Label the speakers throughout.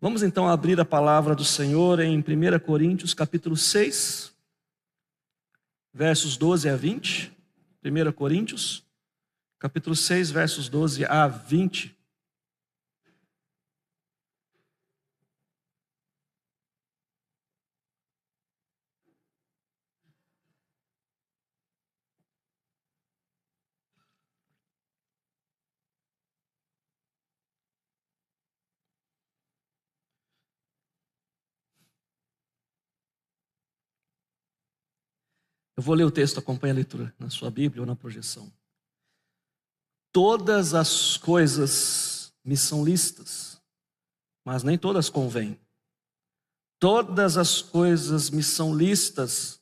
Speaker 1: Vamos então abrir a palavra do Senhor em 1 Coríntios capítulo 6, versos 12 a 20. 1 Coríntios, capítulo 6, versos 12 a 20. Eu vou ler o texto, acompanha a leitura na sua Bíblia ou na projeção. Todas as coisas me são lícitas, mas nem todas convêm. Todas as coisas me são lícitas,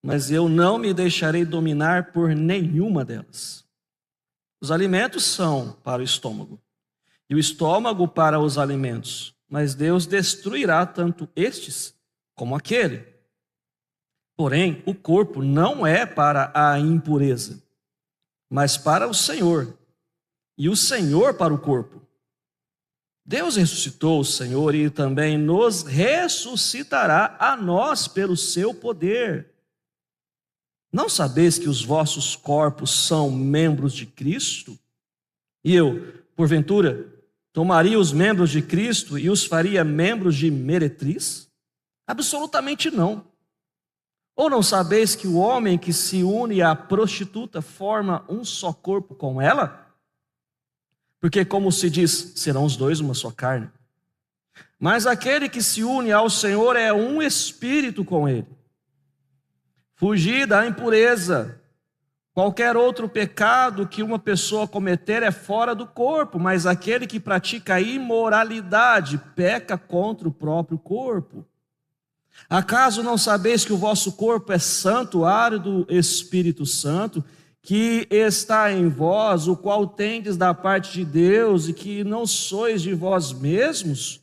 Speaker 1: mas eu não me deixarei dominar por nenhuma delas. Os alimentos são para o estômago, e o estômago para os alimentos, mas Deus destruirá tanto estes como aquele. Porém, o corpo não é para a impureza, mas para o Senhor, e o Senhor para o corpo. Deus ressuscitou o Senhor e também nos ressuscitará a nós pelo seu poder. Não sabeis que os vossos corpos são membros de Cristo? E eu, porventura, tomaria os membros de Cristo e os faria membros de meretriz? Absolutamente não. Ou não sabeis que o homem que se une à prostituta forma um só corpo com ela? Porque, como se diz, serão os dois uma só carne. Mas aquele que se une ao Senhor é um espírito com ele. Fugir da impureza. Qualquer outro pecado que uma pessoa cometer é fora do corpo, mas aquele que pratica a imoralidade peca contra o próprio corpo. Acaso não sabeis que o vosso corpo é santuário do Espírito Santo, que está em vós, o qual tendes da parte de Deus, e que não sois de vós mesmos?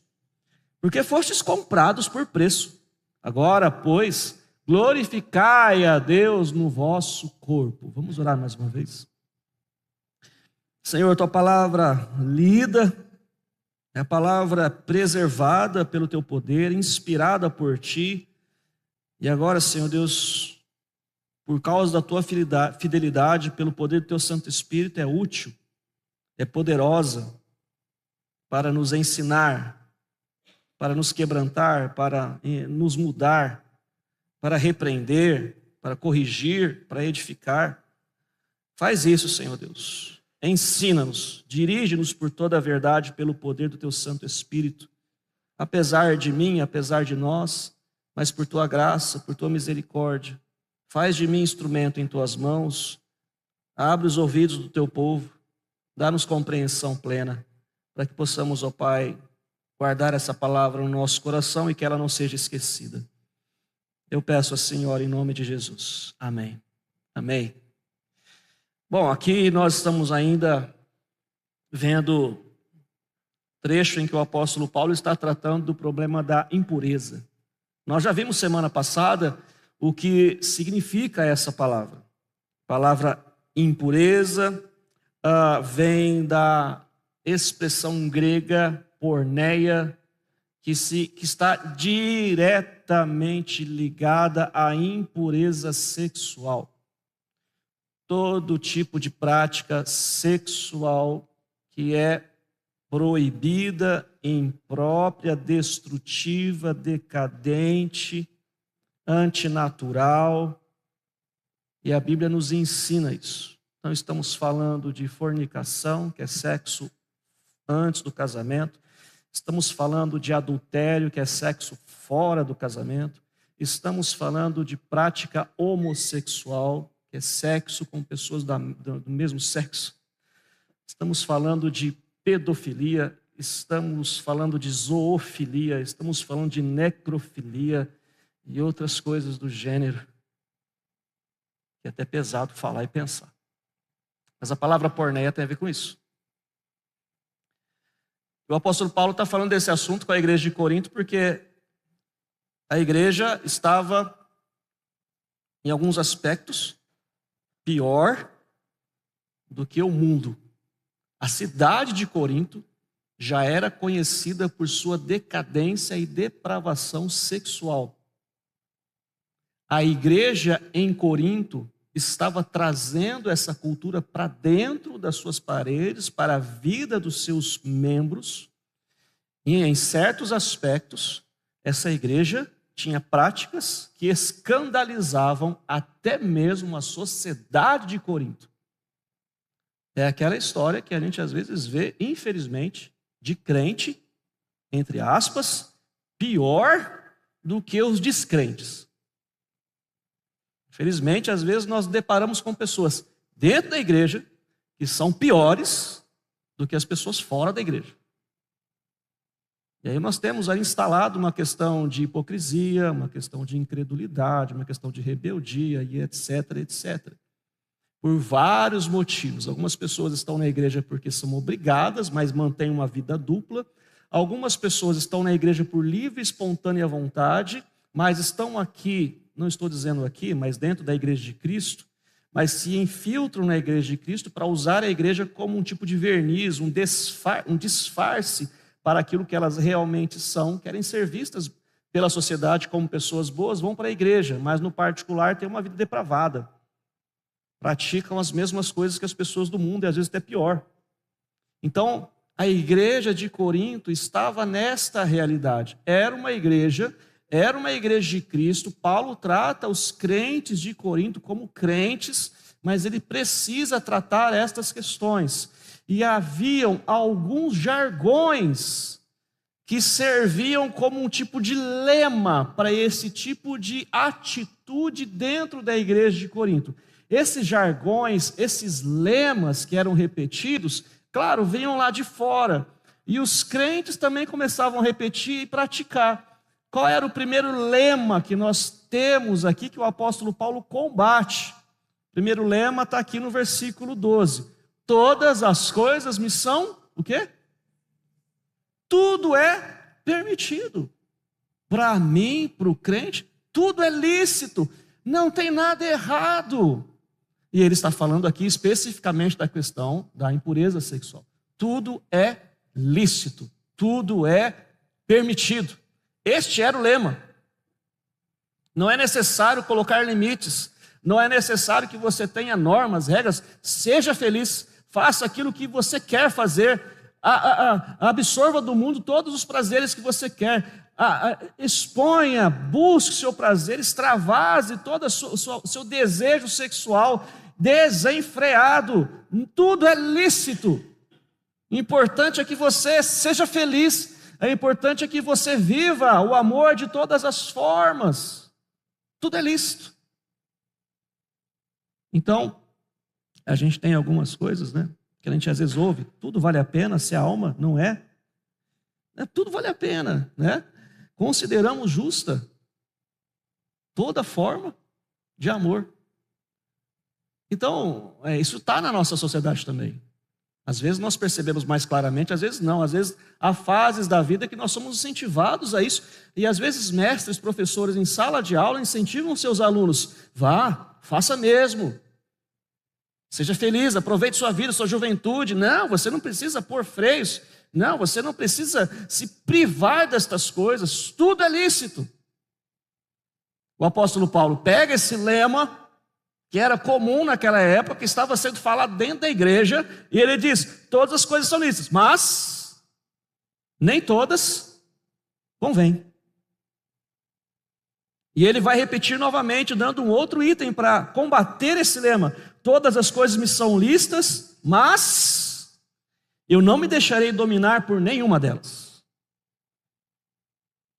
Speaker 1: Porque fostes comprados por preço. Agora, pois, glorificai a Deus no vosso corpo. Vamos orar mais uma vez? Senhor, tua palavra lida, é a palavra preservada pelo teu poder, inspirada por ti. E agora, Senhor Deus, por causa da tua fidelidade, pelo poder do teu Santo Espírito, é útil, é poderosa para nos ensinar, para nos quebrantar, para nos mudar, para repreender, para corrigir, para edificar. Faz isso, Senhor Deus. Ensina-nos, dirige-nos por toda a verdade pelo poder do teu Santo Espírito, apesar de mim, apesar de nós, mas por tua graça, por tua misericórdia. Faz de mim instrumento em tuas mãos, abre os ouvidos do teu povo, dá-nos compreensão plena, para que possamos, ó Pai, guardar essa palavra no nosso coração e que ela não seja esquecida. Eu peço assim, Senhor, em nome de Jesus. Amém. Amém. Bom, aqui nós estamos ainda vendo trecho em que o apóstolo Paulo está tratando do problema da impureza. Nós já vimos semana passada o que significa essa palavra. A palavra impureza vem da expressão grega porneia, que está diretamente ligada à impureza sexual. Todo tipo de prática sexual que é proibida, imprópria, destrutiva, decadente, antinatural, e a Bíblia nos ensina isso. Então estamos falando de fornicação, que é sexo antes do casamento, estamos falando de adultério, que é sexo fora do casamento, estamos falando de prática homossexual, que é sexo com pessoas do mesmo sexo. Estamos falando de pedofilia, estamos falando de zoofilia, estamos falando de necrofilia e outras coisas do gênero, que é até pesado falar e pensar. Mas a palavra porneia tem a ver com isso. O apóstolo Paulo está falando desse assunto com a igreja de Corinto porque a igreja estava, em alguns aspectos, pior do que o mundo. A cidade de Corinto já era conhecida por sua decadência e depravação sexual. A igreja em Corinto estava trazendo essa cultura para dentro das suas paredes, para a vida dos seus membros, e em certos aspectos, essa igreja tinha práticas que escandalizavam até mesmo a sociedade de Corinto. É aquela história que a gente às vezes vê, infelizmente, de crente, entre aspas, pior do que os descrentes. Infelizmente, às vezes nós deparamos com pessoas dentro da igreja que são piores do que as pessoas fora da igreja. E aí nós temos aí instalado uma questão de hipocrisia, uma questão de incredulidade, uma questão de rebeldia e etc, etc. Por vários motivos. Algumas pessoas estão na igreja porque são obrigadas, mas mantêm uma vida dupla. Algumas pessoas estão na igreja por livre e espontânea vontade, mas estão aqui, não estou dizendo aqui, mas dentro da igreja de Cristo, mas se infiltram na igreja de Cristo para usar a igreja como um tipo de verniz, um disfarce para aquilo que elas realmente são, querem ser vistas pela sociedade como pessoas boas, vão para a igreja, mas no particular têm uma vida depravada. Praticam as mesmas coisas que as pessoas do mundo, e às vezes até pior. Então, a igreja de Corinto estava nesta realidade. Era uma igreja de Cristo. Paulo trata os crentes de Corinto como crentes, mas ele precisa tratar estas questões. E haviam alguns jargões que serviam como um tipo de lema para esse tipo de atitude dentro da igreja de Corinto. Esses jargões, esses lemas que eram repetidos, claro, vinham lá de fora. E os crentes também começavam a repetir e praticar. Qual era o primeiro lema que nós temos aqui que o apóstolo Paulo combate? O primeiro lema está aqui no versículo 12. Todas as coisas me são, o quê? Tudo é permitido. Para mim, para o crente, tudo é lícito. Não tem nada errado. E ele está falando aqui especificamente da questão da impureza sexual. Tudo é lícito. Tudo é permitido. Este era o lema. Não é necessário colocar limites. Não é necessário que você tenha normas, regras. Seja feliz. Faça aquilo que você quer fazer. Absorva do mundo todos os prazeres que você quer. Exponha, busque seu prazer, extravase todo o seu desejo sexual desenfreado. Tudo é lícito. O importante é que você seja feliz. É importante é que você viva o amor de todas as formas. Tudo é lícito. Então, a gente tem algumas coisas, né, que a gente às vezes ouve. Tudo vale a pena se a alma não é? Tudo vale a pena, né? Consideramos justa toda forma de amor. Então, isso está na nossa sociedade também. Às vezes nós percebemos mais claramente, às vezes não. Às vezes há fases da vida que nós somos incentivados a isso. E às vezes mestres, professores em sala de aula incentivam seus alunos. Vá, faça mesmo. Seja feliz, aproveite sua vida, sua juventude. Não, você não precisa pôr freios. Não, você não precisa se privar destas coisas. Tudo é lícito. O apóstolo Paulo pega esse lema, que era comum naquela época, que estava sendo falado dentro da igreja, e ele diz, todas as coisas são lícitas, mas nem todas convêm. E ele vai repetir novamente, dando um outro item para combater esse lema. Todas as coisas me são lícitas, mas eu não me deixarei dominar por nenhuma delas.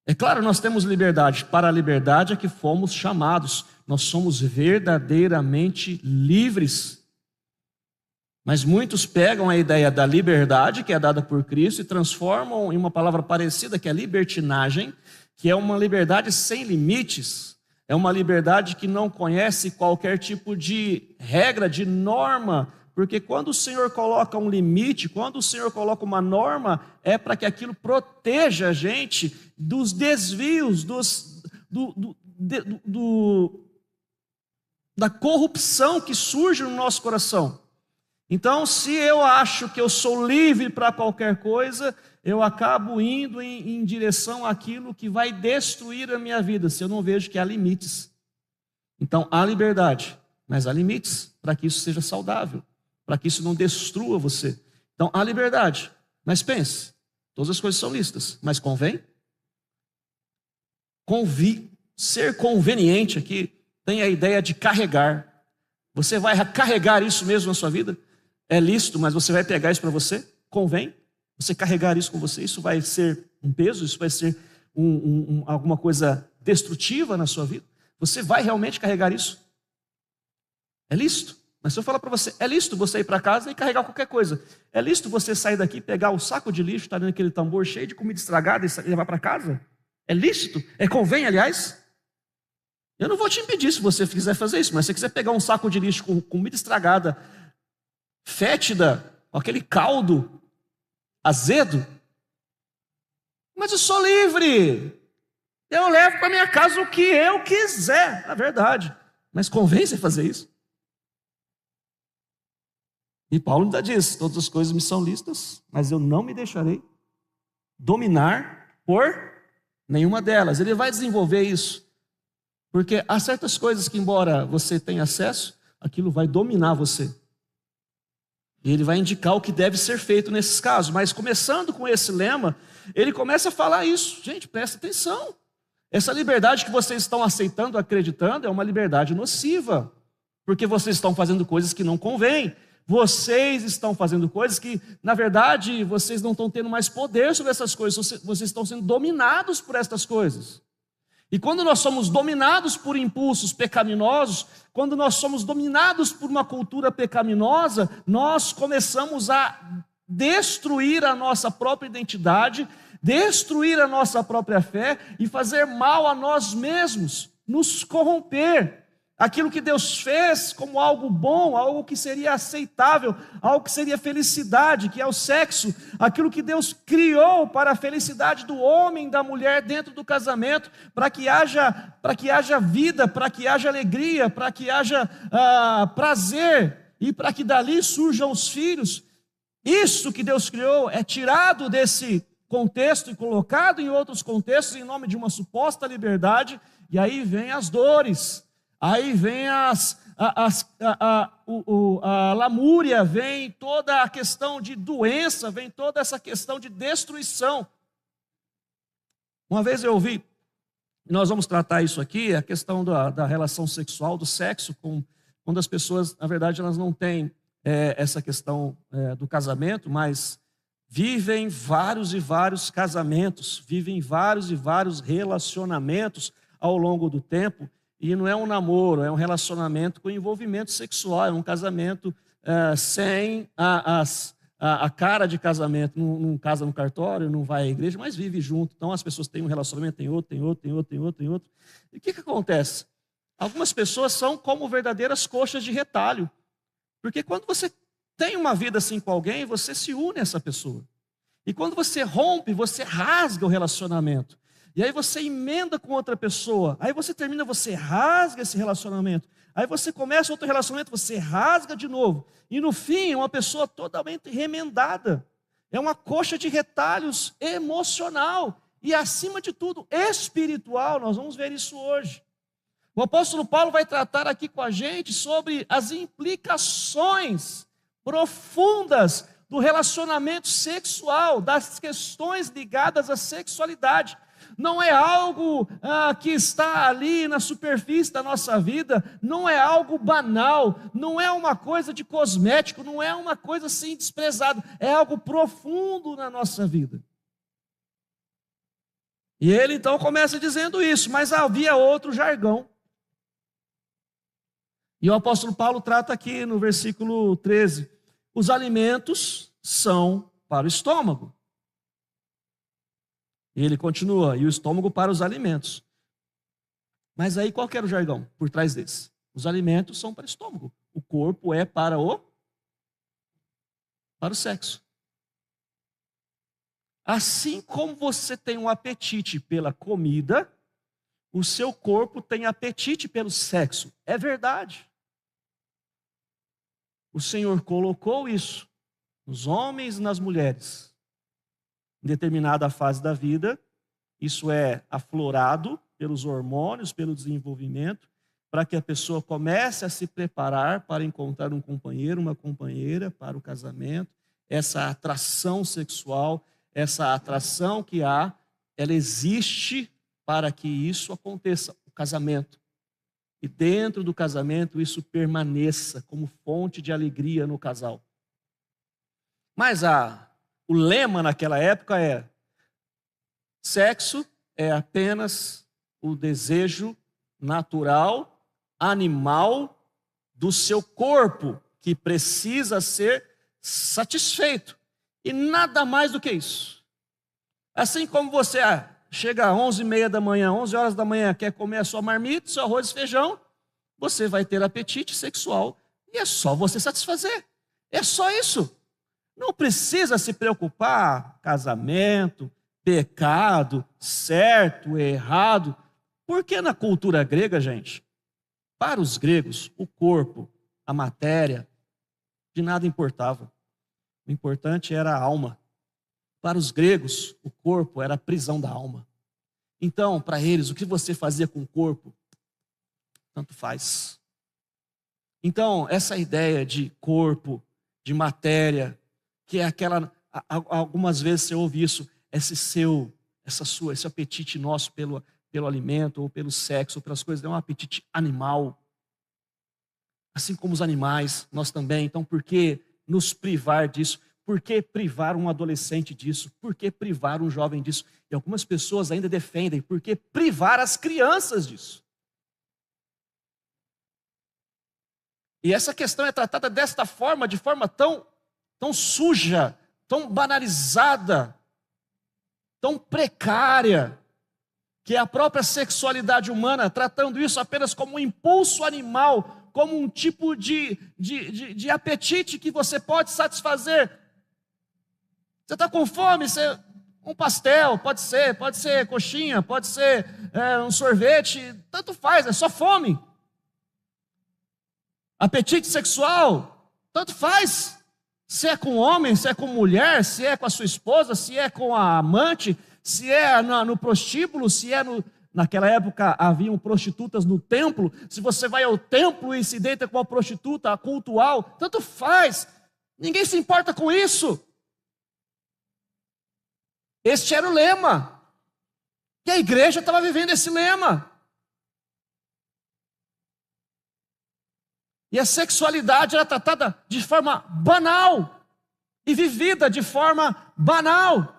Speaker 1: É claro, nós temos liberdade. Para a liberdade é que fomos chamados. Nós somos verdadeiramente livres. Mas muitos pegam a ideia da liberdade, que é dada por Cristo, e transformam em uma palavra parecida, que é libertinagem, que é uma liberdade sem limites. É uma liberdade que não conhece qualquer tipo de regra, de norma, porque quando o Senhor coloca um limite, quando o Senhor coloca uma norma, é para que aquilo proteja a gente dos desvios, da corrupção que surge no nosso coração. Então, se eu acho que eu sou livre para qualquer coisa, eu acabo indo em direção àquilo que vai destruir a minha vida, se eu não vejo que há limites. Então, há liberdade, mas há limites para que isso seja saudável, para que isso não destrua você. Então, há liberdade, mas pense, todas as coisas são lícitas, mas convém? Ser conveniente aqui tem a ideia de carregar. Você vai carregar isso mesmo na sua vida? É lícito, mas você vai pegar isso para você? Convém você carregar isso com você? Isso vai ser um peso? Isso vai ser alguma coisa destrutiva na sua vida? Você vai realmente carregar isso? É lícito. Mas se eu falar para você, é lícito você ir para casa e carregar qualquer coisa. É lícito você sair daqui, pegar o saco de lixo, estar dentro daquele tambor cheio de comida estragada e levar para casa? É lícito? Convém, aliás? Eu não vou te impedir se você quiser fazer isso, mas se você quiser pegar um saco de lixo com comida estragada, fétida, com aquele caldo azedo, mas eu sou livre. Eu levo para minha casa o que eu quiser, na verdade. Mas convém você fazer isso? E Paulo ainda diz, todas as coisas me são lícitas, mas eu não me deixarei dominar por nenhuma delas. Ele vai desenvolver isso, porque há certas coisas que, embora você tenha acesso, aquilo vai dominar você. E ele vai indicar o que deve ser feito nesses casos. Mas começando com esse lema, ele começa a falar isso. Gente, presta atenção. Essa liberdade que vocês estão aceitando, acreditando, é uma liberdade nociva. Porque vocês estão fazendo coisas que não convêm. Vocês estão fazendo coisas que, na verdade, vocês não estão tendo mais poder sobre essas coisas. Vocês estão sendo dominados por estas coisas. E quando nós somos dominados por impulsos pecaminosos, quando nós somos dominados por uma cultura pecaminosa, nós começamos a destruir a nossa própria identidade, destruir a nossa própria fé e fazer mal a nós mesmos, nos corromper. Aquilo que Deus fez como algo bom, algo que seria aceitável, algo que seria felicidade, que é o sexo, aquilo que Deus criou para a felicidade do homem e da mulher dentro do casamento, para que haja vida, para que haja alegria, para que haja prazer e para que dali surjam os filhos. Isso que Deus criou é tirado desse contexto e colocado em outros contextos em nome de uma suposta liberdade, e aí vem as dores. Aí vem a lamúria, vem toda a questão de doença, vem toda essa questão de destruição. Uma vez eu ouvi, nós vamos tratar isso aqui, a questão da relação sexual, do sexo, quando as pessoas, na verdade, elas não têm essa questão do casamento, mas vivem vários e vários casamentos, vivem vários e vários relacionamentos ao longo do tempo. E não é um namoro, é um relacionamento com envolvimento sexual, é um casamento sem a cara de casamento. Não casa no cartório, não vai à igreja, mas vive junto. Então as pessoas têm um relacionamento, tem outro. E o que acontece? Algumas pessoas são como verdadeiras coxas de retalho. Porque quando você tem uma vida assim com alguém, você se une a essa pessoa. E quando você rompe, você rasga o relacionamento. E aí você emenda com outra pessoa, aí você termina, você rasga esse relacionamento, aí você começa outro relacionamento, você rasga de novo, e no fim é uma pessoa totalmente remendada, é uma coxa de retalhos emocional, e acima de tudo, espiritual. Nós vamos ver isso hoje. O apóstolo Paulo vai tratar aqui com a gente sobre as implicações profundas do relacionamento sexual, das questões ligadas à sexualidade. Não é algo que está ali na superfície da nossa vida, não é algo banal, não é uma coisa de cosmético, não é uma coisa assim desprezada, é algo profundo na nossa vida. E ele então começa dizendo isso, mas havia outro jargão. E o apóstolo Paulo trata aqui no versículo 13, os alimentos são para o estômago. E ele continua, e o estômago para os alimentos. Mas aí qual que era o jargão por trás desse? Os alimentos são para o estômago. O corpo é para o sexo. Assim como você tem um apetite pela comida, o seu corpo tem apetite pelo sexo. É verdade. o Senhor colocou isso nos homens e nas mulheres, em determinada fase da vida, isso é aflorado pelos hormônios, pelo desenvolvimento, para que a pessoa comece a se preparar para encontrar um companheiro, uma companheira para o casamento. Essa atração sexual, essa atração que há, ela existe para que isso aconteça, o casamento. E dentro do casamento isso permaneça como fonte de alegria no casal. Mas o lema naquela época é: sexo é apenas o desejo natural, animal do seu corpo, que precisa ser satisfeito. E nada mais do que isso. Assim como você chega às 11h30 da manhã, 11 horas da manhã, quer comer a sua marmita, seu arroz e feijão, você vai ter apetite sexual e é só você satisfazer. É só isso. Não precisa se preocupar, casamento, pecado, certo, errado. Porque na cultura grega, gente, para os gregos, o corpo, a matéria, de nada importava. O importante era a alma. Para os gregos, o corpo era a prisão da alma. Então, para eles, o que você fazia com o corpo, tanto faz. Então, essa ideia de corpo, de matéria, que é aquela, algumas vezes você ouve isso, esse apetite nosso pelo alimento, ou pelo sexo, ou pelas coisas, é um apetite animal. Assim como os animais, nós também. Então, por que nos privar disso? Por que privar um adolescente disso? Por que privar um jovem disso? E algumas pessoas ainda defendem, por que privar as crianças disso? E essa questão é tratada desta forma, de forma tão suja, tão banalizada, tão precária, que é a própria sexualidade humana, tratando isso apenas como um impulso animal, como um tipo de apetite que você pode satisfazer. Você está com fome, um pastel, pode ser coxinha, pode ser um sorvete, tanto faz, é só fome. Apetite sexual, tanto faz. Se é com homem, se é com mulher, se é com a sua esposa, se é com a amante, se é no prostíbulo, se é Naquela época haviam prostitutas no templo. Se você vai ao templo e se deita com uma prostituta cultual, tanto faz. Ninguém se importa com isso. Este era o lema. E a igreja estava vivendo esse lema. E a sexualidade era tratada de forma banal e vivida de forma banal.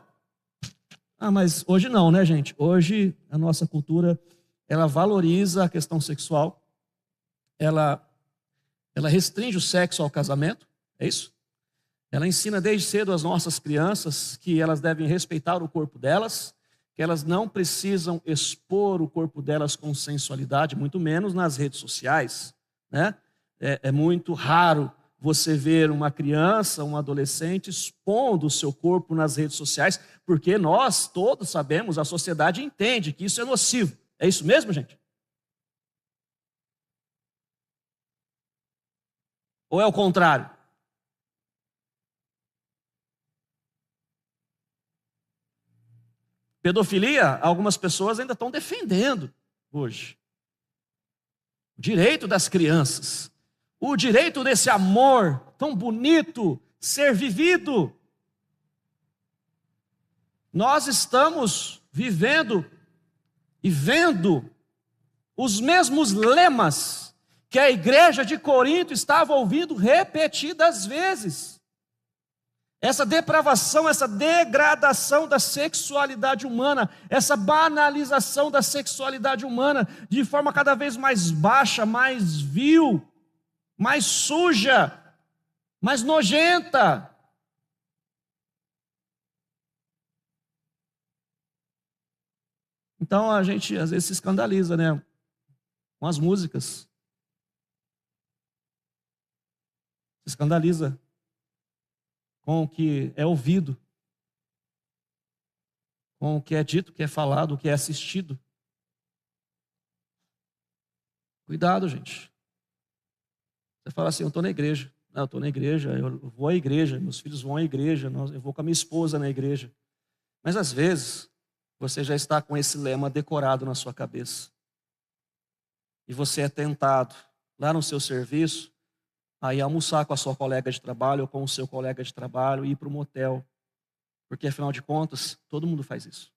Speaker 1: Mas hoje não, né, gente? Hoje a nossa cultura, ela valoriza a questão sexual. Ela restringe o sexo ao casamento, é isso? Ela ensina desde cedo às nossas crianças que elas devem respeitar o corpo delas, que elas não precisam expor o corpo delas com sensualidade, muito menos nas redes sociais, né? É muito raro você ver uma criança, um adolescente expondo o seu corpo nas redes sociais, porque nós todos sabemos, a sociedade entende que isso é nocivo. É isso mesmo, gente? Ou é o contrário? Pedofilia, algumas pessoas ainda estão defendendo hoje. O direito das crianças. O direito desse amor tão bonito ser vivido. Nós estamos vivendo e vendo os mesmos lemas que a igreja de Corinto estava ouvindo repetidas vezes. Essa depravação, essa degradação da sexualidade humana, essa banalização da sexualidade humana de forma cada vez mais baixa, mais vil, mais suja, mais nojenta. Então a gente às vezes se escandaliza, né? Com as músicas. Se escandaliza com o que é ouvido, com o que é dito, o que é falado, o que é assistido. Cuidado, gente. Você fala assim, eu estou na igreja. Eu estou na igreja, eu vou à igreja, meus filhos vão à igreja, eu vou com a minha esposa na igreja. Mas às vezes, você já está com esse lema decorado na sua cabeça. E você é tentado, lá no seu serviço, a ir almoçar com a sua colega de trabalho ou com o seu colega de trabalho, ir para o motel. Porque, afinal de contas, todo mundo faz isso.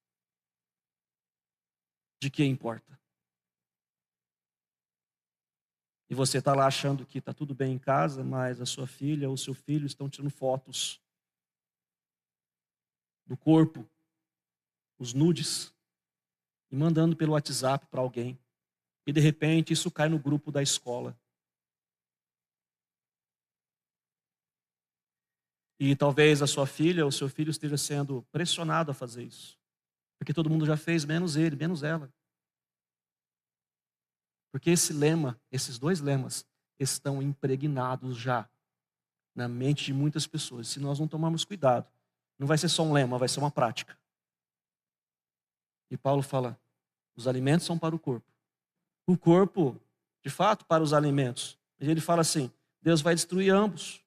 Speaker 1: De que importa? E você está lá achando que está tudo bem em casa, mas a sua filha ou o seu filho estão tirando fotos do corpo, os nudes, e mandando pelo WhatsApp para alguém. E de repente isso cai no grupo da escola. E talvez a sua filha ou o seu filho esteja sendo pressionado a fazer isso. Porque todo mundo já fez, menos ele, menos ela. Porque esse lema, esses dois lemas, estão impregnados já na mente de muitas pessoas. Se nós não tomarmos cuidado, não vai ser só um lema, vai ser uma prática. E Paulo fala, os alimentos são para o corpo. O corpo, de fato, para os alimentos. E ele fala assim, Deus vai destruir ambos.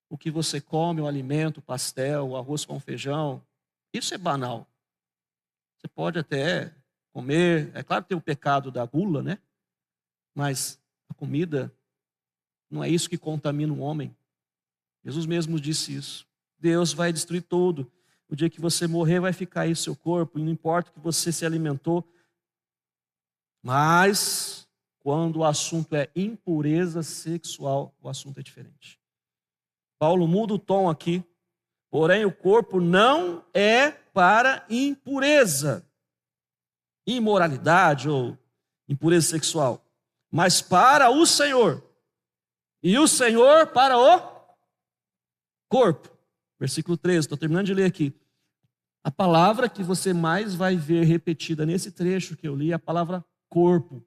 Speaker 1: O que você come, o alimento, o pastel, o arroz com feijão, isso é banal. Você pode até comer, é claro que tem o pecado da gula, né? Mas a comida não é isso que contamina o homem. Jesus mesmo disse isso. Deus vai destruir tudo. O dia que você morrer vai ficar aí seu corpo, e não importa o que você se alimentou. Mas quando o assunto é impureza sexual, o assunto é diferente. Paulo muda o tom aqui. Porém, o corpo não é para impureza, imoralidade ou impureza sexual, mas para o Senhor. E o Senhor para o corpo. Versículo 13, estou terminando de ler aqui. A palavra que você mais vai ver repetida nesse trecho que eu li é a palavra corpo.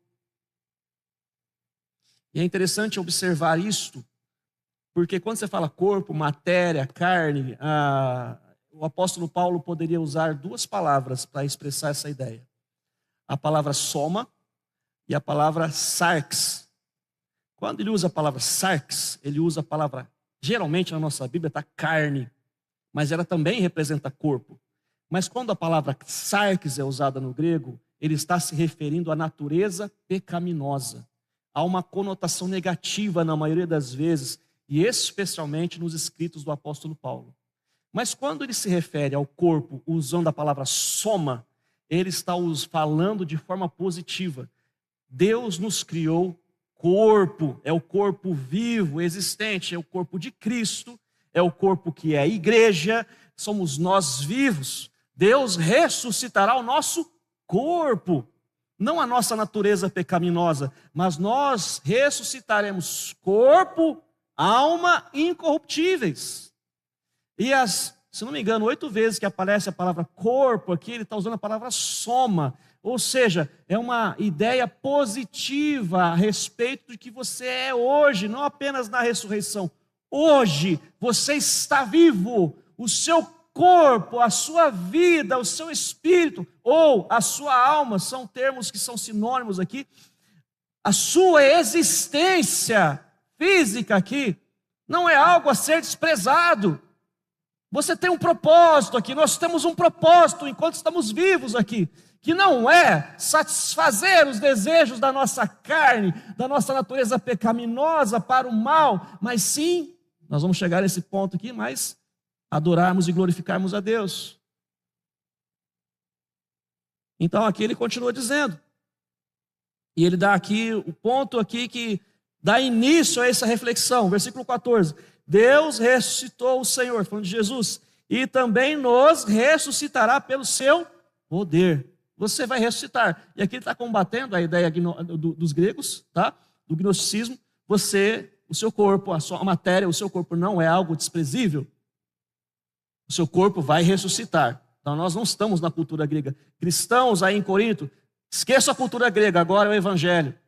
Speaker 1: E é interessante observar isto, porque quando você fala corpo, matéria, carne, o apóstolo Paulo poderia usar duas palavras para expressar essa ideia. A palavra soma e a palavra sarx. Quando ele usa a palavra sarx, ele usa a palavra, geralmente na nossa Bíblia está carne, mas ela também representa corpo. Mas quando a palavra sarx é usada no grego, ele está se referindo à natureza pecaminosa. Há uma conotação negativa na maioria das vezes, e especialmente nos escritos do apóstolo Paulo. Mas quando ele se refere ao corpo usando a palavra soma, ele está falando de forma positiva. Deus nos criou corpo, é o corpo vivo, existente, é o corpo de Cristo, é o corpo que é a igreja, somos nós vivos. Deus ressuscitará o nosso corpo, não a nossa natureza pecaminosa, mas nós ressuscitaremos corpo, alma incorruptíveis. E se não me engano, 8 vezes que aparece a palavra corpo aqui, ele está usando a palavra soma. Ou seja, é uma ideia positiva a respeito de que você é hoje, não apenas na ressurreição. Hoje você está vivo, o seu corpo, a sua vida, o seu espírito ou a sua alma, são termos que são sinônimos aqui. A sua existência física aqui não é algo a ser desprezado. Você tem um propósito aqui, nós temos um propósito enquanto estamos vivos aqui, que não é satisfazer os desejos da nossa carne, da nossa natureza pecaminosa para o mal, mas sim, nós vamos chegar a esse ponto aqui, mas adorarmos e glorificarmos a Deus. Então aqui ele continua dizendo, e ele dá aqui o ponto aqui que dá início a essa reflexão, versículo 14. Deus ressuscitou o Senhor, falando de Jesus, e também nos ressuscitará pelo seu poder. Você vai ressuscitar. E aqui ele está combatendo a ideia dos gregos, tá? Do gnosticismo. O seu corpo, a sua matéria, o seu corpo não é algo desprezível. O seu corpo vai ressuscitar. Então nós não estamos na cultura grega. Cristãos aí em Corinto, esqueça a cultura grega, agora é o evangelho.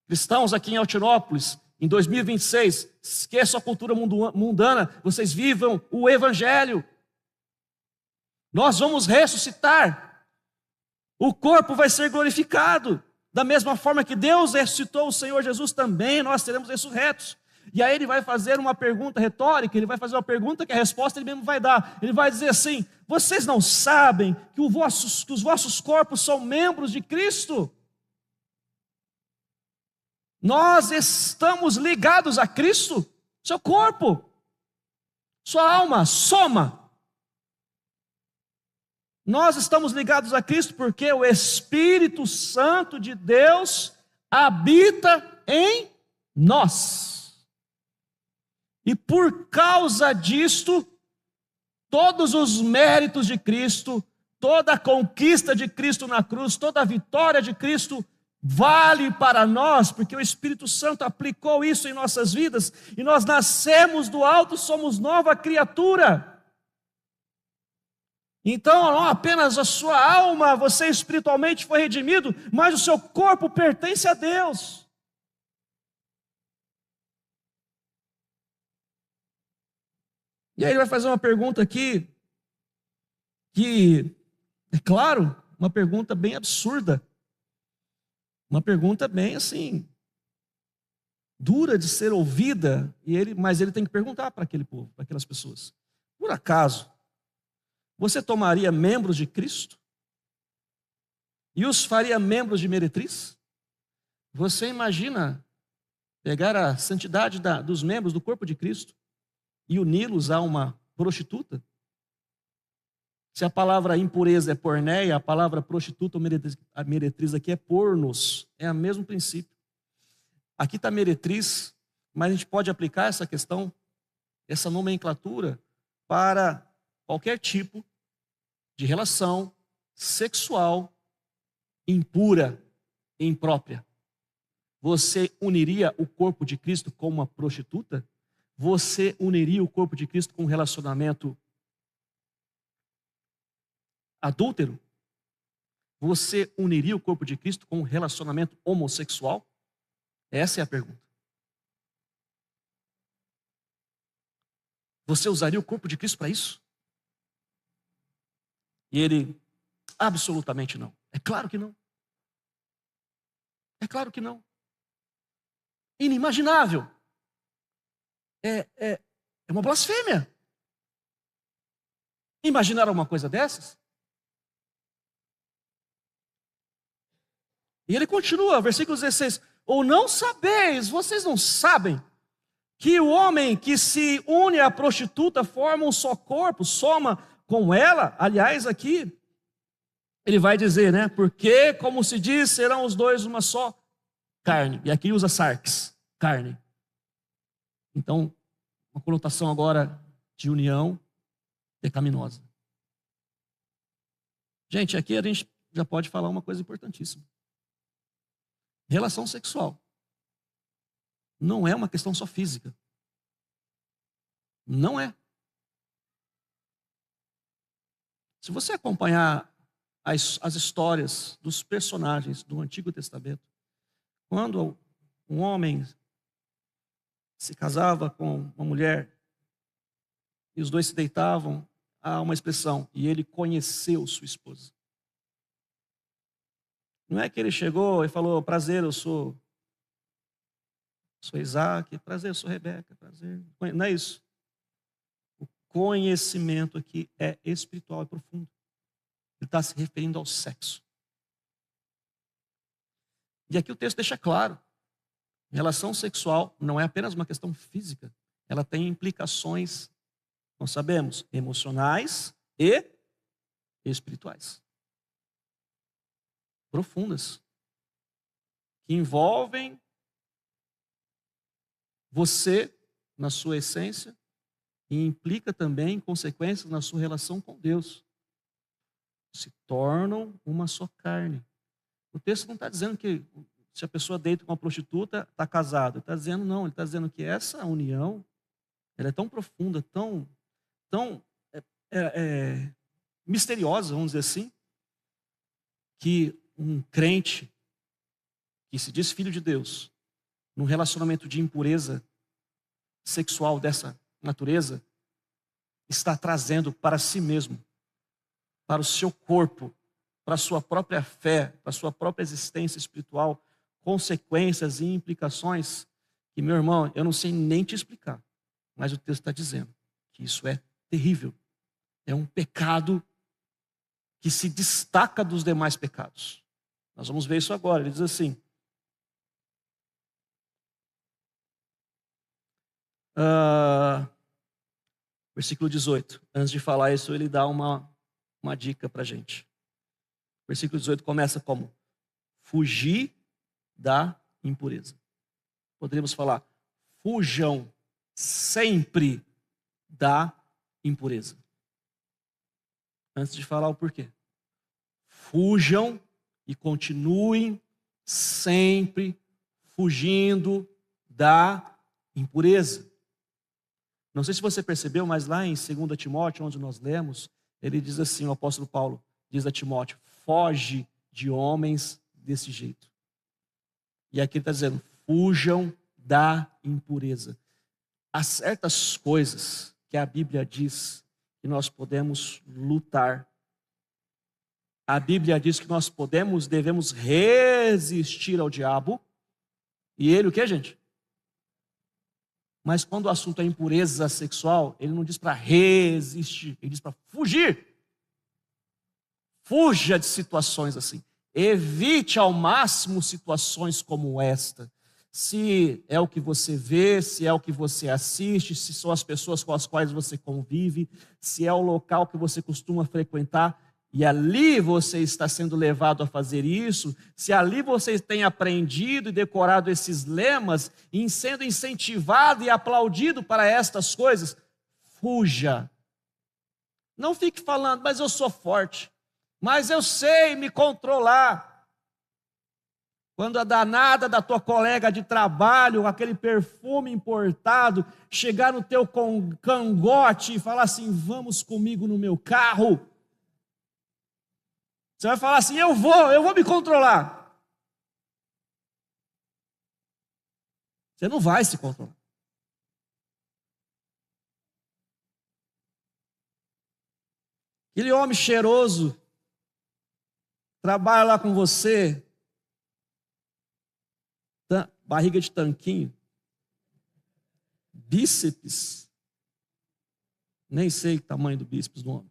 Speaker 1: Cristãos aqui em Altinópolis, em 2026, esqueça a cultura mundana, vocês vivam o evangelho. Nós vamos ressuscitar. O corpo vai ser glorificado. Da mesma forma que Deus ressuscitou o Senhor Jesus, também nós seremos ressurretos. E aí ele vai fazer uma pergunta retórica, ele vai fazer uma pergunta que a resposta ele mesmo vai dar. Ele vai dizer assim: vocês não sabem que os vossos corpos são membros de Cristo? Nós estamos ligados a Cristo, seu corpo, sua alma, soma. Nós estamos ligados a Cristo porque o Espírito Santo de Deus habita em nós. E por causa disto, todos os méritos de Cristo, toda a conquista de Cristo na cruz, toda a vitória de Cristo vale para nós, porque o Espírito Santo aplicou isso em nossas vidas, e nós nascemos do alto, somos nova criatura. Então, não apenas a sua alma, você espiritualmente foi redimido, mas o seu corpo pertence a Deus. E aí ele vai fazer uma pergunta aqui, que, é claro, uma pergunta bem absurda. Uma pergunta bem assim, dura de ser ouvida, mas ele tem que perguntar para aquele povo, para aquelas pessoas: por acaso, você tomaria membros de Cristo e os faria membros de meretriz? Você imagina pegar a santidade dos membros do corpo de Cristo e uni-los a uma prostituta? Se a palavra impureza é porneia, a palavra prostituta ou meretriz aqui é pornos. É o mesmo princípio. Aqui está meretriz, mas a gente pode aplicar essa questão, essa nomenclatura, para qualquer tipo de relação sexual impura e imprópria. Você uniria o corpo de Cristo com uma prostituta? Você uniria o corpo de Cristo com um relacionamento adúltero? Você uniria o corpo de Cristo com um relacionamento homossexual? Essa é a pergunta. Você usaria o corpo de Cristo para isso? E ele, absolutamente não. É claro que não. É claro que não. Inimaginável. É uma blasfêmia. Imaginar uma coisa dessas? E ele continua, versículo 16: ou não sabeis, vocês não sabem, que o homem que se une à prostituta forma um só corpo, soma com ela? Aliás, aqui, ele vai dizer, né? Porque, como se diz, serão os dois uma só carne. E aqui usa sarx, carne. Então, uma conotação agora de união pecaminosa. Gente, aqui a gente já pode falar uma coisa importantíssima. Relação sexual não é uma questão só física. Não é. Se você acompanhar as histórias dos personagens do Antigo Testamento, quando um homem se casava com uma mulher e os dois se deitavam, há uma expressão: e ele conheceu sua esposa. Não é que ele chegou e falou: prazer, eu sou Isaac, prazer, eu sou Rebeca, prazer. Não é isso. O conhecimento aqui é espiritual, é profundo. Ele está se referindo ao sexo. E aqui o texto deixa claro: relação sexual não é apenas uma questão física, ela tem implicações, nós sabemos, emocionais e espirituais. Profundas, que envolvem você na sua essência e implica também consequências na sua relação com Deus. Se tornam uma só carne. O texto não está dizendo que se a pessoa deita com uma prostituta, está casado. Ele está dizendo não, ele está dizendo que essa união, ela é tão profunda, tão misteriosa, vamos dizer assim, que um crente que se diz filho de Deus, num relacionamento de impureza sexual dessa natureza, está trazendo para si mesmo, para o seu corpo, para a sua própria fé, para a sua própria existência espiritual, consequências e implicações E, meu irmão, eu não sei nem te explicar, mas o texto está dizendo que isso é terrível. É um pecado que se destaca dos demais pecados. Nós vamos ver isso agora. Ele diz assim, versículo 18. Antes de falar isso, ele dá uma dica para a gente. Versículo 18 começa como? Fugir da impureza. Poderíamos falar, fujam sempre da impureza. Antes de falar o porquê. Fujam e continuem sempre fugindo da impureza. Não sei se você percebeu, mas lá em 2 Timóteo, onde nós lemos, ele diz assim, o apóstolo Paulo diz a Timóteo, foge de homens desse jeito. E aqui ele está dizendo, fujam da impureza. Há certas coisas que a Bíblia diz que nós podemos lutar. A Bíblia diz que nós devemos resistir ao diabo. E ele o que, gente? Mas quando o assunto é impureza sexual, ele não diz para resistir, ele diz para fugir. Fuja de situações assim. Evite ao máximo situações como esta. Se é o que você vê, se é o que você assiste, se são as pessoas com as quais você convive, se é o local que você costuma frequentar, e ali você está sendo levado a fazer isso, se ali você tem aprendido e decorado esses lemas, e sendo incentivado e aplaudido para estas coisas, fuja. Não fique falando, mas eu sou forte, mas eu sei me controlar. Quando a danada da tua colega de trabalho, aquele perfume importado, chegar no teu cangote e falar assim, vamos comigo no meu carro. Você vai falar assim, eu vou me controlar. Você não vai se controlar. Aquele homem cheiroso, trabalha lá com você, barriga de tanquinho, bíceps, nem sei o tamanho do bíceps do homem.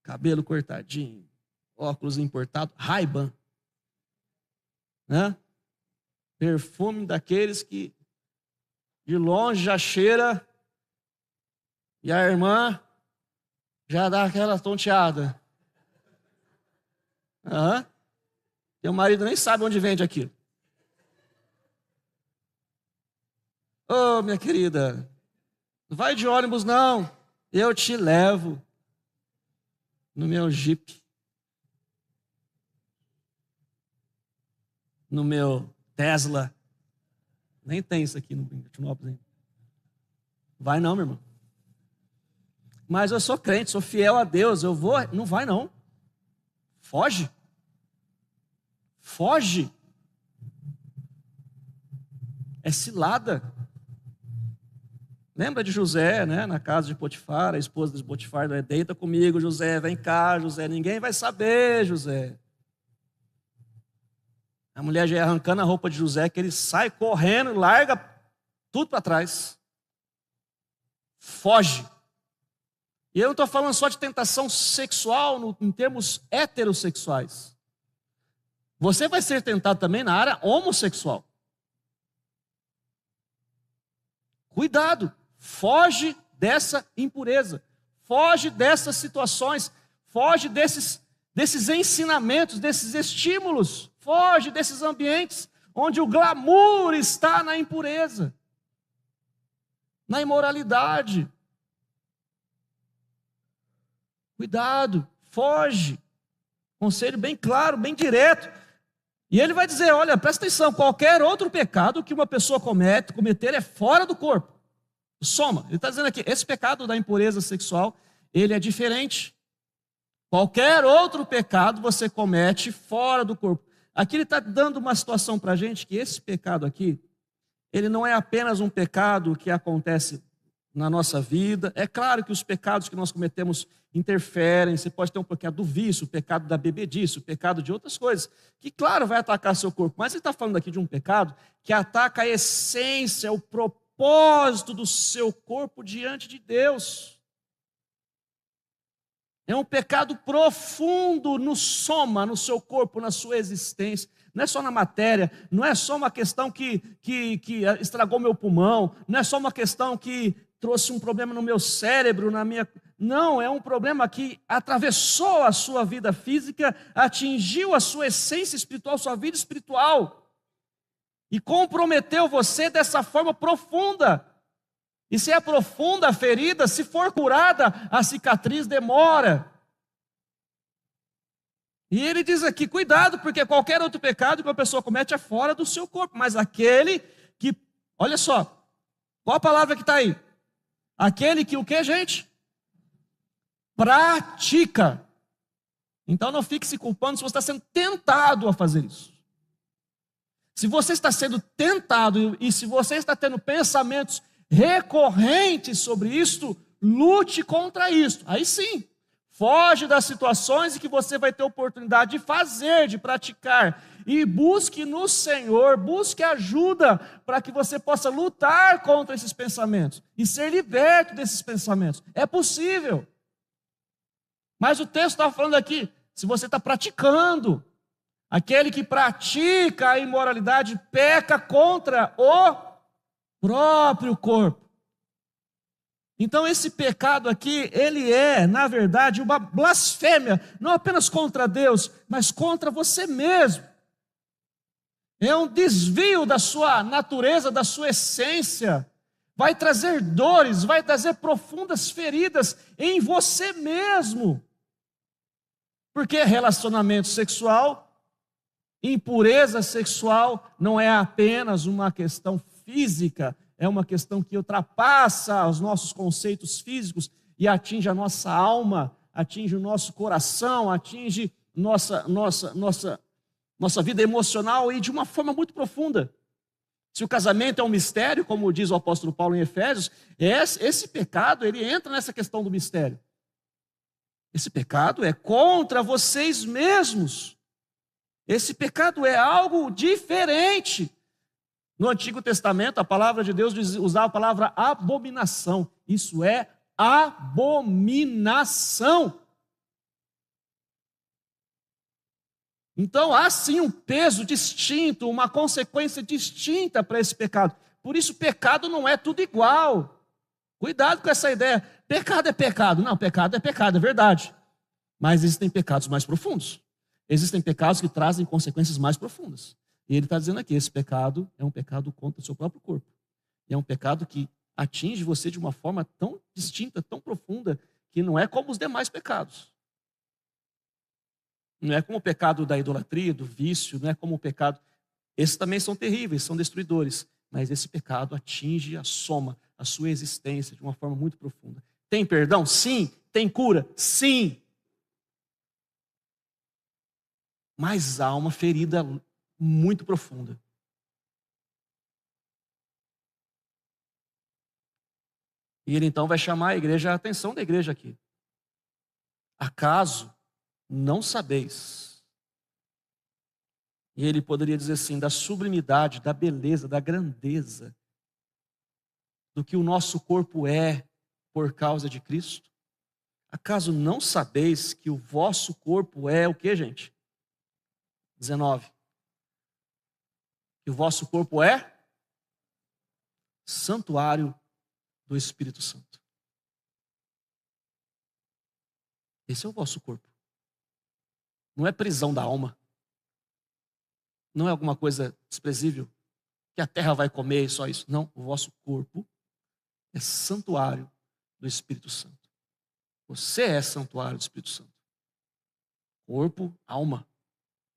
Speaker 1: Cabelo cortadinho, óculos importados, Ray-Ban, né? Perfume daqueles que de longe já cheira e a irmã já dá aquela tonteada. Uhum. Teu marido nem sabe onde vende aquilo. Ô, minha querida, não vai de ônibus não, eu te levo no meu Jeep, no meu Tesla. Nem tem isso aqui no Tinópolis ainda. Vai não, meu irmão. Mas eu sou crente, sou fiel a Deus, eu vou. Não vai não. Foge. Foge. É cilada. Lembra de José, né? Na casa de Potifar, a esposa de Potifar, deita comigo, José, vem cá, José, ninguém vai saber, José. A mulher já ia arrancando a roupa de José, que ele sai correndo, larga tudo para trás. Foge. E eu não estou falando só de tentação sexual em termos heterossexuais. Você vai ser tentado também na área homossexual. Cuidado, foge dessa impureza, foge dessas situações, foge desses ensinamentos, desses estímulos, foge desses ambientes onde o glamour está na impureza, na imoralidade. Cuidado, foge. Conselho bem claro, bem direto. E ele vai dizer, olha, presta atenção, qualquer outro pecado que uma pessoa cometer é fora do corpo. Soma. Ele está dizendo aqui, esse pecado da impureza sexual, ele é diferente. Qualquer outro pecado você comete fora do corpo. Aqui ele está dando uma situação para a gente que esse pecado aqui, ele não é apenas um pecado que acontece na nossa vida. É claro que os pecados que nós cometemos interferem. Você pode ter um pecado do vício, o pecado da bebedice, o pecado de outras coisas, que, claro, vai atacar seu corpo. Mas ele está falando aqui de um pecado que ataca a essência, o propósito do seu corpo diante de Deus. É um pecado profundo no soma, no seu corpo, na sua existência. Não é só na matéria, não é só uma questão que estragou meu pulmão, não é só uma questão que trouxe um problema no meu cérebro, na minha... Não, é um problema que atravessou a sua vida física, atingiu a sua essência espiritual, sua vida espiritual, e comprometeu você dessa forma profunda. E se é profunda a ferida, se for curada, a cicatriz demora. E ele diz aqui, cuidado, porque qualquer outro pecado que uma pessoa comete é fora do seu corpo. Mas aquele que, olha só, qual a palavra que está aí? Aquele que o que, gente? Pratica. Então não fique se culpando se você está sendo tentado a fazer isso. Se você está sendo tentado e se você está tendo pensamentos recorrentes sobre isto, lute contra isso. Aí sim, foge das situações em que você vai ter oportunidade de fazer, de praticar. E busque no Senhor, busque ajuda para que você possa lutar contra esses pensamentos e ser liberto desses pensamentos. É possível. Mas o texto está falando aqui, se você está praticando, aquele que pratica a imoralidade peca contra o próprio corpo. Então esse pecado aqui, ele é, na verdade, uma blasfêmia, não apenas contra Deus, mas contra você mesmo. É um desvio da sua natureza, da sua essência. Vai trazer dores, vai trazer profundas feridas em você mesmo. Porque relacionamento sexual, impureza sexual, não é apenas uma questão física, é uma questão que ultrapassa os nossos conceitos físicos e atinge a nossa alma, atinge o nosso coração, atinge nossa vida emocional e de uma forma muito profunda. Se o casamento é um mistério, como diz o apóstolo Paulo em Efésios, esse pecado, ele entra nessa questão do mistério. Esse pecado é contra vocês mesmos. Esse pecado é algo diferente. No Antigo Testamento, a palavra de Deus usava a palavra abominação. Isso é abominação. Então, há sim um peso distinto, uma consequência distinta para esse pecado. Por isso, pecado não é tudo igual. Cuidado com essa ideia. Pecado é pecado. Não, pecado é pecado, é verdade. Mas existem pecados mais profundos. Existem pecados que trazem consequências mais profundas. E ele está dizendo aqui, esse pecado é um pecado contra o seu próprio corpo. E é um pecado que atinge você de uma forma tão distinta, tão profunda, que não é como os demais pecados. Não é como o pecado da idolatria, do vício, não é como o pecado... Esses também são terríveis, são destruidores. Mas esse pecado atinge a soma, a sua existência de uma forma muito profunda. Tem perdão? Sim. Tem cura? Sim. Mas há uma ferida muito profunda. E ele então vai chamar a atenção da igreja aqui. Acaso não sabeis? E ele poderia dizer assim, da sublimidade, da beleza, da grandeza, do que o nosso corpo é por causa de Cristo? Acaso não sabeis que o vosso corpo é o que, gente? 19. Que o vosso corpo é santuário do Espírito Santo. Esse é o vosso corpo. Não é prisão da alma. Não é alguma coisa desprezível que a terra vai comer e só isso. Não, o vosso corpo é santuário do Espírito Santo. Você é santuário do Espírito Santo. Corpo, alma,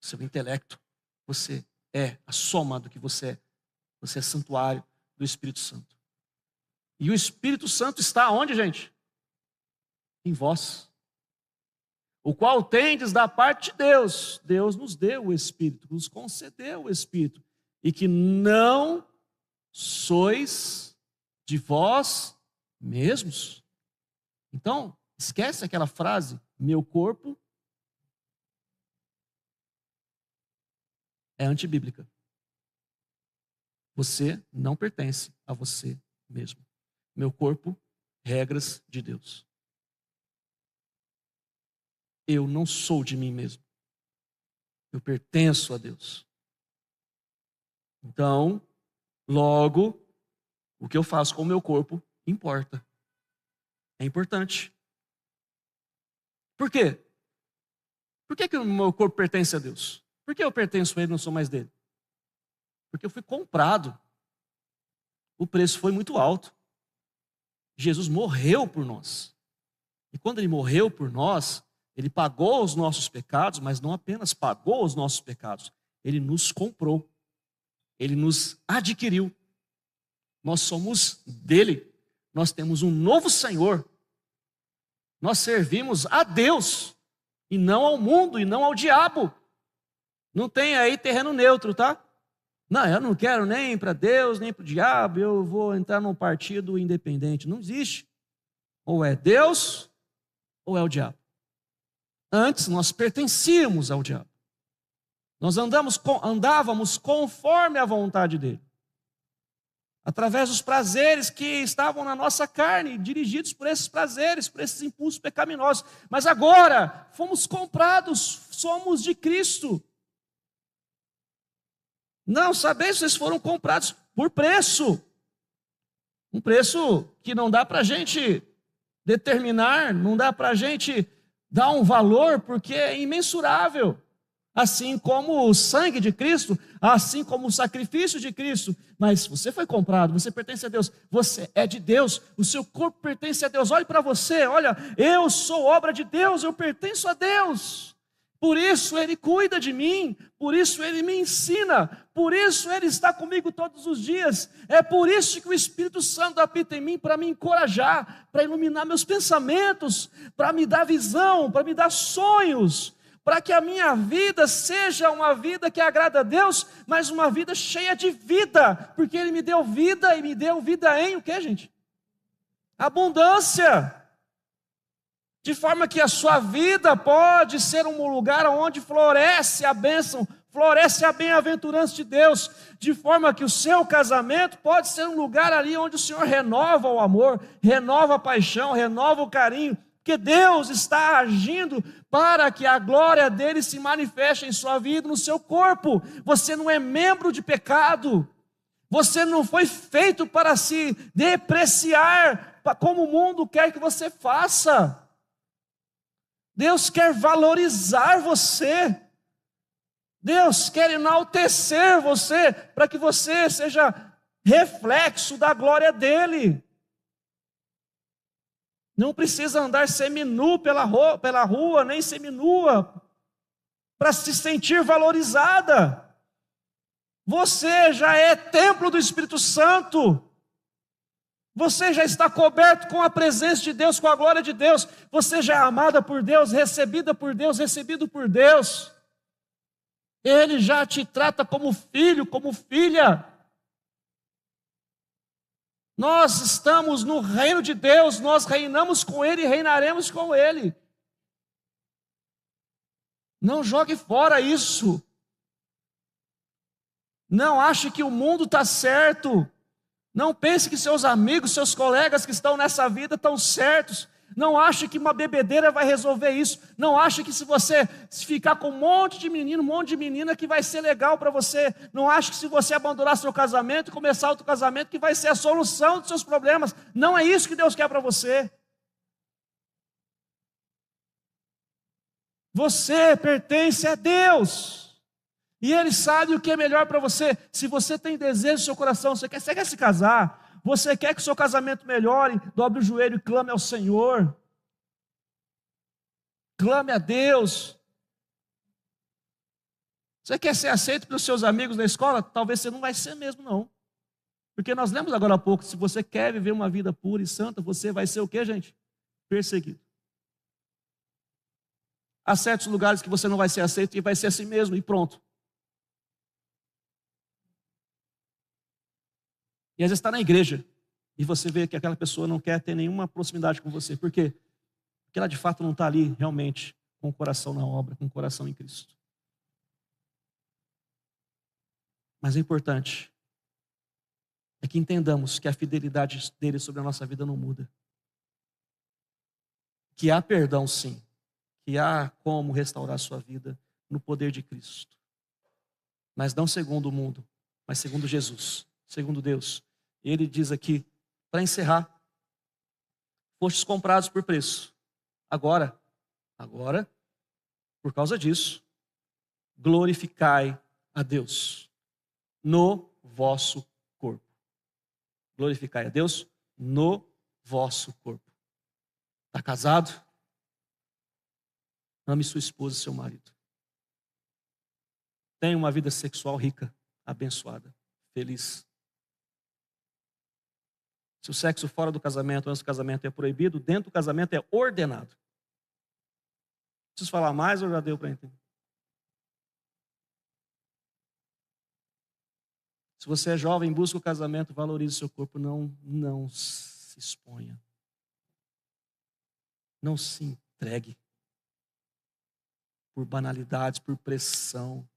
Speaker 1: seu intelecto. Você é a soma do que você é. Você é santuário do Espírito Santo. E o Espírito Santo está onde, gente? Em vós. O qual tendes da parte de Deus. Deus nos deu o Espírito, nos concedeu o Espírito. E que não sois de vós mesmos. Então, esquece aquela frase, meu corpo é antibíblica. Você não pertence a você mesmo. Meu corpo, regras de Deus. Eu não sou de mim mesmo. Eu pertenço a Deus. Então, logo, o que eu faço com o meu corpo importa. É importante. Por quê? Por que o meu corpo pertence a Deus? Por que eu pertenço a Ele e não sou mais dele? Porque eu fui comprado. O preço foi muito alto. Jesus morreu por nós. E quando Ele morreu por nós, Ele pagou os nossos pecados, mas não apenas pagou os nossos pecados. Ele nos comprou. Ele nos adquiriu. Nós somos dele. Nós temos um novo Senhor. Nós servimos a Deus e não ao mundo e não ao diabo. Não tem aí terreno neutro, tá? Não, eu não quero nem para Deus, nem para o diabo, eu vou entrar num partido independente. Não existe. Ou é Deus, ou é o diabo. Antes nós pertencíamos ao diabo. Nós andávamos conforme a vontade dele. Através dos prazeres que estavam na nossa carne, dirigidos por esses prazeres, por esses impulsos pecaminosos. Mas agora, fomos comprados, somos de Cristo. Não, sabeis, vocês foram comprados por preço. Um preço que não dá para a gente determinar, não dá para a gente dar um valor, porque é imensurável. Assim como o sangue de Cristo, assim como o sacrifício de Cristo. Mas você foi comprado, você pertence a Deus, você é de Deus, o seu corpo pertence a Deus. Olhe para você, olha, eu sou obra de Deus, eu pertenço a Deus. Por isso Ele cuida de mim, por isso Ele me ensina, por isso Ele está comigo todos os dias. É por isso que o Espírito Santo habita em mim, para me encorajar, para iluminar meus pensamentos, para me dar visão, para me dar sonhos, para que a minha vida seja uma vida que agrada a Deus, mas uma vida cheia de vida, porque Ele me deu vida e me deu vida em o que, gente? Abundância. De forma que a sua vida pode ser um lugar onde floresce a bênção, floresce a bem-aventurança de Deus, de forma que o seu casamento pode ser um lugar ali onde o Senhor renova o amor, renova a paixão, renova o carinho, porque Deus está agindo para que a glória dele se manifeste em sua vida, no seu corpo. Você não é membro de pecado, você não foi feito para se depreciar como o mundo quer que você faça. Deus quer valorizar você, Deus quer enaltecer você, para que você seja reflexo da glória dele. Não precisa andar seminu pela rua, nem seminua, para se sentir valorizada. Você já é templo do Espírito Santo. Você já está coberto com a presença de Deus, com a glória de Deus. Você já é amada por Deus, recebida por Deus, recebido por Deus. Ele já te trata como filho, como filha. Nós estamos no reino de Deus, nós reinamos com Ele e reinaremos com Ele. Não jogue fora isso. Não ache que o mundo está certo. Não pense que seus amigos, seus colegas que estão nessa vida estão certos. Não ache que uma bebedeira vai resolver isso. Não ache que se você ficar com um monte de menino, um monte de menina, que vai ser legal para você. Não ache que se você abandonar seu casamento e começar outro casamento, que vai ser a solução dos seus problemas. Não é isso que Deus quer para você. Você pertence a Deus. E Ele sabe o que é melhor para você. Se você tem desejo no seu coração, você quer se casar, você quer que o seu casamento melhore, dobre o joelho e clame ao Senhor. Clame a Deus. Você quer ser aceito pelos seus amigos na escola? Talvez você não vai ser mesmo, não. Porque nós lemos agora há pouco, se você quer viver uma vida pura e santa, você vai ser o quê, gente? Perseguido. Há certos lugares que você não vai ser aceito e vai ser assim mesmo, e pronto. E às vezes está na igreja, E você vê que aquela pessoa não quer ter nenhuma proximidade com você. Por quê? Porque ela de fato não está ali realmente com o coração na obra, com o coração em Cristo. Mas o importante é que entendamos que a fidelidade dele sobre a nossa vida não muda. Que há perdão, sim. Que há como restaurar a sua vida no poder de Cristo. Mas não segundo o mundo, mas segundo Jesus, segundo Deus. E ele diz aqui, para encerrar, fostes comprados por preço. Agora, por causa disso, glorificai a Deus no vosso corpo. Glorificai a Deus no vosso corpo. Está casado? Ame sua esposa e seu marido. Tenha uma vida sexual rica, abençoada, feliz. Se o sexo fora do casamento, antes do casamento é proibido, dentro do casamento é ordenado. Preciso falar mais ou já deu para entender? Se você é jovem, busca o casamento, valorize o seu corpo, não se exponha. Não se entregue por banalidades, por pressão.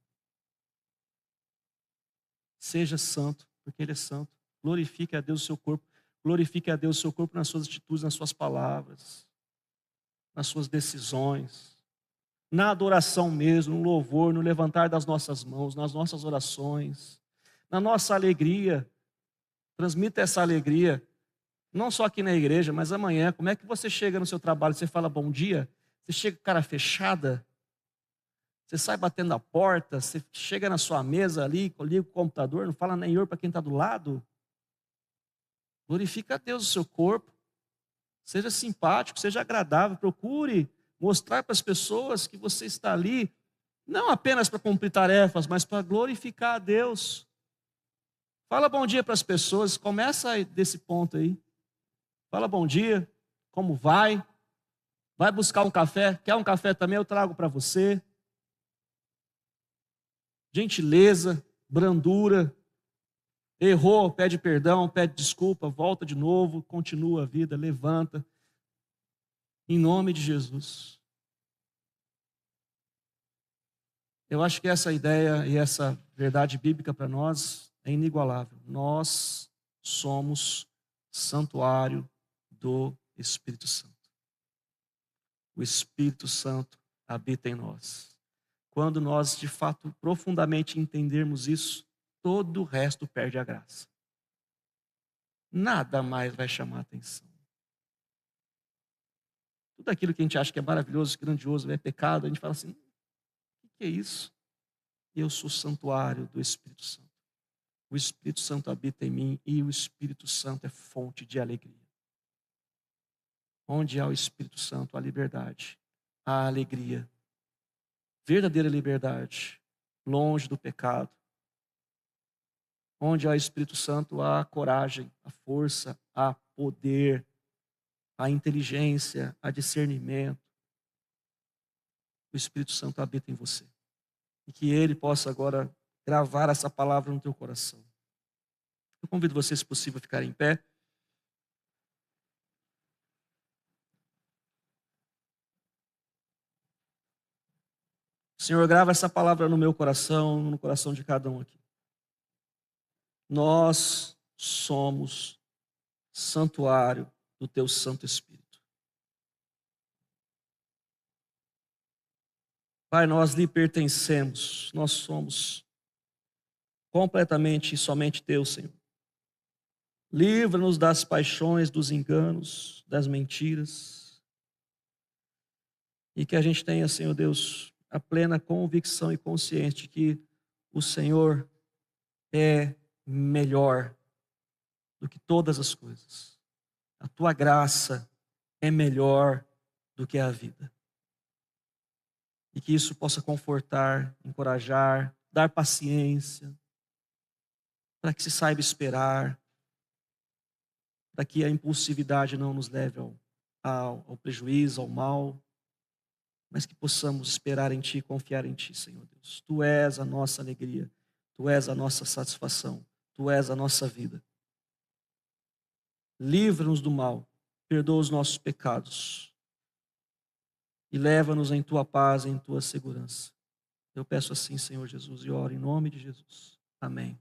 Speaker 1: Seja santo, porque Ele é santo. Glorifique a Deus o seu corpo. Glorifique a Deus o seu corpo nas suas atitudes, nas suas palavras, nas suas decisões, na adoração mesmo, no louvor, no levantar das nossas mãos, nas nossas orações, na nossa alegria. Transmita essa alegria, não só aqui na igreja, mas amanhã. Como é que você chega no seu trabalho, você fala bom dia, você chega com cara fechada, você sai batendo a porta, você chega na sua mesa ali, liga o computador, não fala nem oi para quem está do lado. Glorifica a Deus o seu corpo, seja simpático, seja agradável, procure mostrar para as pessoas que você está ali, não apenas para cumprir tarefas, mas para glorificar a Deus. Fala bom dia para as pessoas, começa desse ponto aí. Fala bom dia, como vai? Vai buscar um café? Quer um café também? Eu trago para você. Gentileza, brandura. Errou, pede perdão, pede desculpa, volta de novo, continua a vida, levanta. Em nome de Jesus. Eu acho que essa ideia e essa verdade bíblica para nós é inigualável. Nós somos santuário do Espírito Santo. O Espírito Santo habita em nós. Quando nós, de fato, profundamente entendermos isso, todo o resto perde a graça. Nada mais vai chamar a atenção. Tudo aquilo que a gente acha que é maravilhoso, grandioso, é pecado, a gente fala assim, o que é isso? Eu sou santuário do Espírito Santo. O Espírito Santo habita em mim e o Espírito Santo é fonte de alegria. Onde há o Espírito Santo, há liberdade, há alegria. Verdadeira liberdade, longe do pecado. Onde há o Espírito Santo, há coragem, há força, há poder, há inteligência, há discernimento. O Espírito Santo habita em você. E que Ele possa agora gravar essa palavra no teu coração. Eu convido você, se possível, a ficar em pé. Senhor, grava essa palavra no meu coração, no coração de cada um aqui. Nós somos santuário do teu Santo Espírito. Pai, nós lhe pertencemos, nós somos completamente e somente teu, Senhor. Livra-nos das paixões, dos enganos, das mentiras. E que a gente tenha, Senhor Deus, a plena convicção e consciência de que o Senhor é melhor do que todas as coisas. A tua graça é melhor do que a vida. E que isso possa confortar, encorajar, dar paciência, para que se saiba esperar, para que a impulsividade não nos leve ao prejuízo, ao mal, mas que possamos esperar em Ti e confiar em Ti, Senhor Deus. Tu és a nossa alegria, Tu és a nossa satisfação, Tu és a nossa vida. livra-nos do mal, perdoa os nossos pecados e leva-nos em tua paz e em tua segurança. Eu peço assim, Senhor Jesus, e oro em nome de Jesus. Amém.